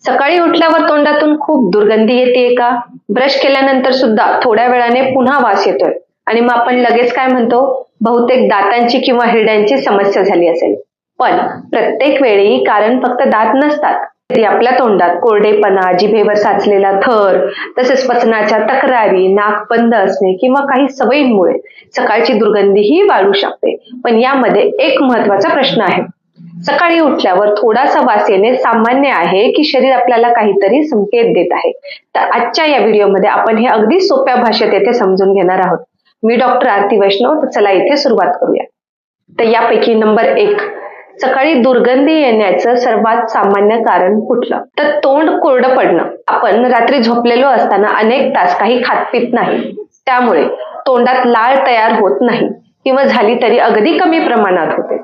सकाळी उठल्यावर तोंडातून खूप दुर्गंधी येते का? ब्रश केल्यानंतर सुद्धा थोड्या वेळाने पुन्हा वास येतोय आणि मग आपण लगेच काय म्हणतो? बहुतेक दातांची किंवा हिरड्यांची समस्या झाली असेल. पण प्रत्येक वेळी कारण फक्त दात नसतात. ती आपल्या तोंडात कोरडेपणा, जिभेवर साचलेला थर, तसेच पचनाच्या तक्रारी, नाक बंद असणे किंवा काही सवयींमुळे सकाळची दुर्गंधीही वाढू शकते. पण यामध्ये एक महत्वाचा प्रश्न आहे. सकाळी उठल्यावर थोडासा वास येणे सामान्य आहे की शरीर आपल्याला काहीतरी संकेत देत आहे? तर आजच्या या व्हिडिओमध्ये आपण हे अगदी सोप्या भाषेत येथे समजून घेणार आहोत. मी डॉक्टर आरती वैष्णव. तर चला इथे सुरुवात करूया. तर यापैकी नंबर 1, सकाळी दुर्गंधी येण्याचं सर्वात सामान्य कारण कुठलं? तर तोंड कोरडं पडणं. आपण रात्री झोपलेलो असताना अनेक तास काही खात पीत नाही, त्यामुळे तोंडात लाळ तयार होत नाही किंवा झाली तरी अगदी कमी प्रमाणात होते.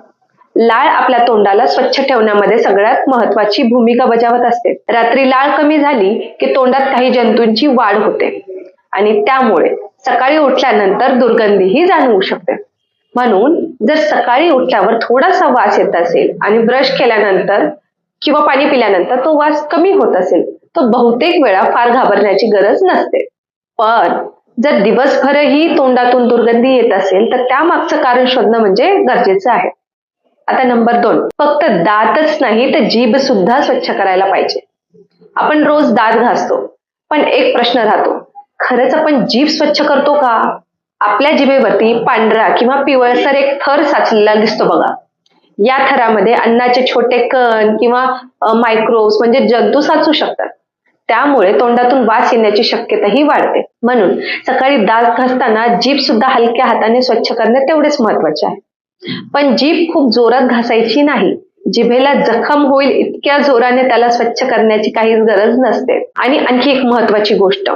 लाळ आपल्या तोंडाला स्वच्छ ठेवण्यामध्ये सगळ्यात महत्वाची भूमिका बजावत असते. रात्री लाळ कमी झाली की तोंडात काही जंतूंची वाढ होते आणि त्यामुळे सकाळी उठल्यानंतर दुर्गंधीही जाणवू शकते. म्हणून जर सकाळी उठल्यावर थोडासा वास येत असेल आणि ब्रश केल्यानंतर किंवा पाणी पिल्यानंतर तो वास कमी होत असेल, तर बहुतेक वेळा फार घाबरण्याची गरज नसते. पण जर दिवसभरही तोंडातून दुर्गंधी येत असेल तर त्यामागचं कारण शोधणं म्हणजे गरजेचं आहे. आता नंबर 2, फक्त दातच नाही तर जीभ सुद्धा स्वच्छ करायला पाहिजे. आपण रोज दात घासतो, पण एक प्रश्न राहतो, खरंच आपण जीभ स्वच्छ करतो का? आपल्या जिभेवरती पांढरा किंवा पिवळसर एक थर साचलेला दिसतो बघा. या थरामध्ये अन्नाचे छोटे कण किंवा मायक्रोब्स म्हणजे जंतू साचू शकतात. त्यामुळे तोंडातून वास येण्याची शक्यताही वाढते. म्हणून सकाळी दात घासताना जीभ सुद्धा हलक्या हाताने स्वच्छ करणे तेवढेच महत्वाचे आहे. पण जीभ खूप जोरात घासायची नाही. जिभेला जखम होईल इतक्या जोराने त्याला स्वच्छ करण्याची काहीच गरज नसते. आणि आणखी एक महत्वाची गोष्ट,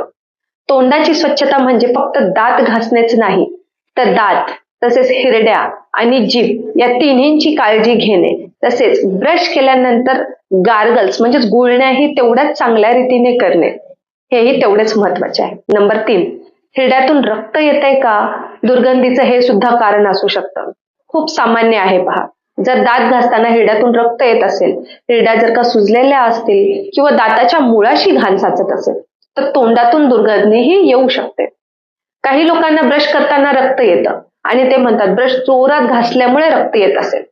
तोंडाची स्वच्छता म्हणजे फक्त दात घासणेच नाही, तर दात, तसेच हिरड्या आणि जीभ या तिन्हींची काळजी घेणे, तसेच ब्रश केल्यानंतर गार्गल्स म्हणजेच गुळण्याही तेवढ्याच चांगल्या रीतीने करणे, हेही तेवढेच महत्वाचे आहे. नंबर 3, हिरड्यातून रक्त येतंय का? दुर्गंधीचं हे सुद्धा कारण असू शकतं. खूप सामान्य आहे पहा. जर दात घासताना हिरड्यातून रक्त येत असेल, हिरड्या जर का सुजलेल्या असतील किंवा दाताच्या मुळाशी घाण साचत असेल, तर तोंडातून दुर्गंधीही येऊ शकते. काही लोकांना ब्रश करताना रक्त येतं आणि ते म्हणतात ब्रश जोरात घासल्यामुळे रक्त येत असेल.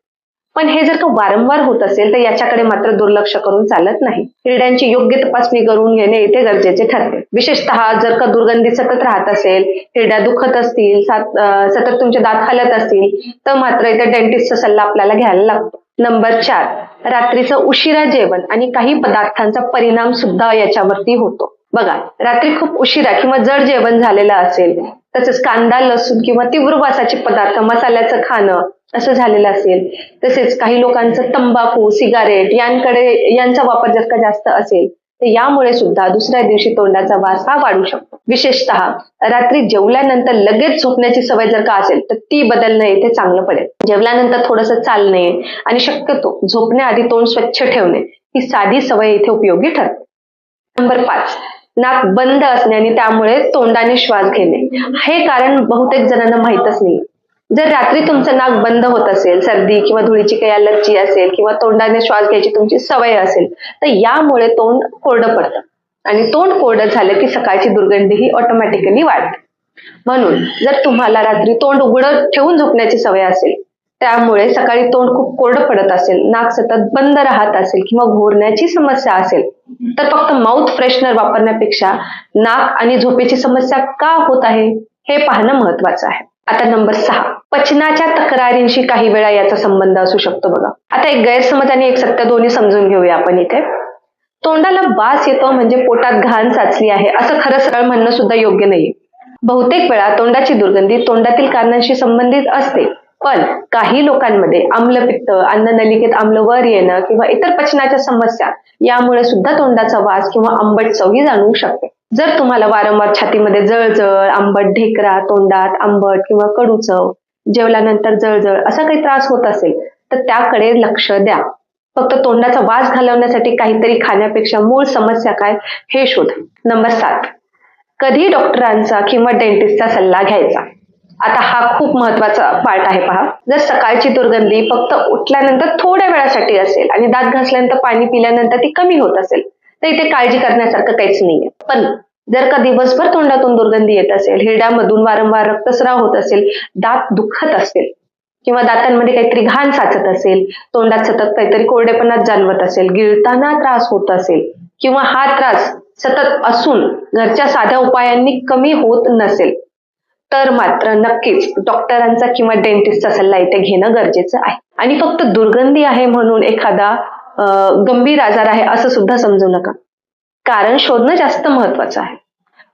पण हे जर का वारंवार होत असेल तर याच्याकडे मात्र दुर्लक्ष करून चालत नाही. हिरड्यांची योग्य तपासणी करून घेणे इथे गरजेचे ठरते. विशेषतः जर का दुर्गंधी सतत राहत असेल, हिरड्या दुखत असतील, सतत तुमचे दात हलत असतील, तर मात्र इथे डेंटिस्टचा सल्ला आपल्याला घ्यायला लागतो. नंबर 4, रात्रीचं उशिरा जेवण आणि काही पदार्थांचा परिणाम सुद्धा याच्यावरती होतो. बघा, रात्री खूप उशिरा किंवा जड जेवण झालेलं असेल, तसेच कांदा, लसूण किंवा तीव्र वासाचे पदार्थ, मसाल्याचं खाणं असं झालेलं असेल, तसेच काही लोकांचं तंबाखू, सिगारेट यांचा वापर जर का जास्त असेल, तर यामुळे सुद्धा दुसऱ्या दिवशी तोंडाचा वास हा वाढू शकतो. विशेषतः रात्री जेवल्यानंतर लगेच झोपण्याची सवय जर का असेल तर ती बदलणं इथे चांगलं पडेल. जेवल्यानंतर थोडंसं चालणे आणि शक्यतो झोपण्याआधी तोंड स्वच्छ ठेवणे ही साधी सवय इथे उपयोगी ठरते. नंबर 5, नाक बंद असणे आणि त्यामुळे तोंडाने श्वास घेणे. हे कारण बहुतेक जणांना माहीतच नाही. जर रात्री तुमचं नाक बंद होत असेल, सर्दी किंवा धुळीची काही अलर्जी असेल किंवा तोंडाने श्वास घ्यायची तुमची सवय असेल, तर यामुळे तोंड कोरडं पडतं आणि तोंड कोरडं झालं की सकाळची दुर्गंधी ही ऑटोमॅटिकली वाढते. म्हणून जर तुम्हाला रात्री तोंड उघडं ठेवून झोपण्याची सवय असेल, त्यामुळे सकाळी तोंड खूप कोरडं पडत असेल, नाक सतत बंद राहत असेल किंवा घोरण्याची समस्या असेल, तर फक्त माउथ फ्रेशनर वापरण्यापेक्षा नाक आणि झोपेची समस्या का होत आहे हे पाहणं महत्वाचं आहे. आता नंबर 6, पचनाच्या तक्रारींशी काही वेळा याचा संबंध असू शकतो बघा. आता एक गैरसमज आणि एक सत्य दोन्ही समजून घेऊया आपण इथे. तोंडाला वास येतो म्हणजे पोटात घाण साचली आहे असं खरं सरळ म्हणणं सुद्धा योग्य नाहीये. बहुतेक वेळा तोंडाची दुर्गंधी तोंडातील कारणांशी संबंधित असते, पण काही लोकांमध्ये आम्लपित्त, अन्ननलिकेत आम्ल वर येणं किंवा इतर पचनाच्या समस्या यामुळे सुद्धा तोंडाचा वास किंवा आंबट चव ही जाणवू शकते. जर तुम्हाला वारंवार छातीमध्ये जळजळ, आंबट ढेकरा, तोंडात आंबट किंवा कडू चव, जेवल्यानंतर जळजळ असा काही त्रास होत असेल तर त्याकडे लक्ष द्या. फक्त तोंडाचा वास घालवण्यासाठी काहीतरी खाण्यापेक्षा मूळ समस्या काय हे शोधा. नंबर 7, कधी डॉक्टरांचा किंवा डेंटिस्टचा सल्ला घ्यायचा. आता हा खूप महत्वाचा पार्ट आहे पहा. जर सकाळची दुर्गंधी फक्त उठल्यानंतर थोड्या वेळासाठी असेल आणि दात घासल्यानंतर पाणी पिल्यानंतर ती कमी होत असेल, तर इथे काळजी करण्यासारखं काहीच नाहीये. पण जर का दिवसभर तोंडातून दुर्गंधी येत असेल, हिरड्यामधून वारंवार रक्तस्राव होत असेल, दात दुखत असेल किंवा दातांमध्ये काहीतरी घाण साचत असेल, तोंडात सतत काहीतरी कोरडेपणा जाणवत असेल, गिळताना त्रास होत असेल किंवा हा त्रास सतत असून घरच्या साध्या उपायांनी कमी होत नसेल, तर मात्र नक्कीच डॉक्टरांचा किंवा डेंटिस्टचा सल्ला इथे घेणं गरजेचं आहे. आणि फक्त दुर्गंधी आहे म्हणून एखादा गंभीर आजार आहे असं सुद्धा समजू नका. कारण शोधणं जास्त महत्वाचं आहे,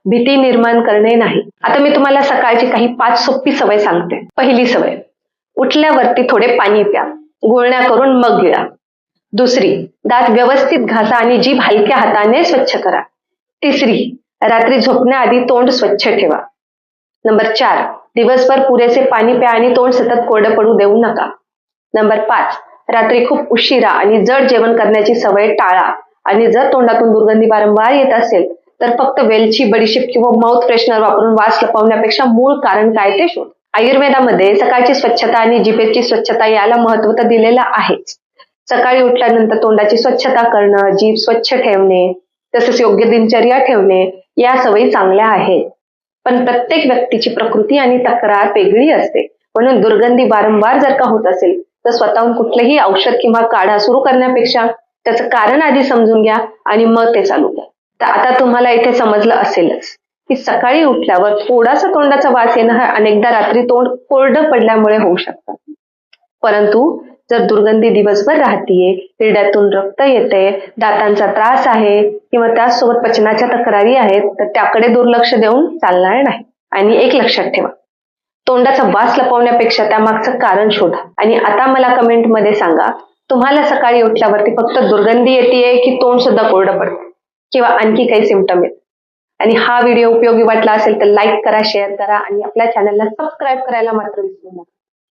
भीती निर्माण करणे नाही. आता मी तुम्हाला सकाळची काही 5 सोपी सवय सांगते. पहिली सवय, उठल्यावरती थोडे पाणी प्या, गुळण्या करून मग गिळा. दुसरी, दात व्यवस्थित घासा आणि जीभ हलक्या हाताने स्वच्छ करा. तिसरी, रात्री झोपण्याआधी तोंड स्वच्छ ठेवा. नंबर 4, दिवसभर पुरेसे पाणी प्या आणि तोंड सतत कोरडं पडू देऊ नका. नंबर 5, रात्री खूप उशिरा आणि जड जेवण करण्याची सवय टाळा. आणि जर तोंडातून दुर्गंधी वारंवार येत असेल तर फक्त वेलची, बडीशेप किंवा माउथ फ्रेशनर वापरून वास लपवण्यापेक्षा मूळ कारण काय ते शोध. आयुर्वेदामध्ये सकाळची स्वच्छता आणि जिभेची स्वच्छता याला महत्त्व तर दिलेलं आहेच. सकाळी उठल्यानंतर तोंडाची स्वच्छता करणं, जीभ स्वच्छ ठेवणे, तसेच योग्य दिनचर्या ठेवणे या सवयी चांगल्या आहेत. पण प्रत्येक व्यक्तीची प्रकृती आणि तक्रार वेगळी असते. म्हणून दुर्गंधी वारंवार जर का होत असेल तर स्वतःहून कुठलेही औषध किंवा काढा सुरू करण्यापेक्षा त्याचं कारण आधी समजून घ्या आणि मग ते चालू करा. तर आता तुम्हाला इथे समजलं असेलच की सकाळी उठल्यावर थोडासा तोंडाचा वास येणं हा अनेकदा रात्री तोंड कोरडं पडल्यामुळे होऊ शकतं. परंतु जर दुर्गंधी दिवसभर राहतीये, हिरड्यातून रक्त येते, दातांचा त्रास आहे किंवा त्याचसोबत पचनाच्या तक्रारी आहेत तर त्याकडे दुर्लक्ष देऊन चालणार नाही. आणि एक लक्षात ठेवा, तोंडाचा वास लपवण्यापेक्षा त्यामागचं कारण शोधा. आणि आता मला कमेंटमध्ये सांगा, तुम्हाला सकाळी उठल्यावरती फक्त दुर्गंधी येते की तोंड सुद्धा कोरडं पडतं किंवा आणखी काही सिम्पटम आहेत. आणि हा व्हिडिओ उपयोगी वाटला असेल तर लाईक करा, शेअर करा आणि आपल्या चॅनलला सबस्क्राईब करायला मात्र विसरू नका.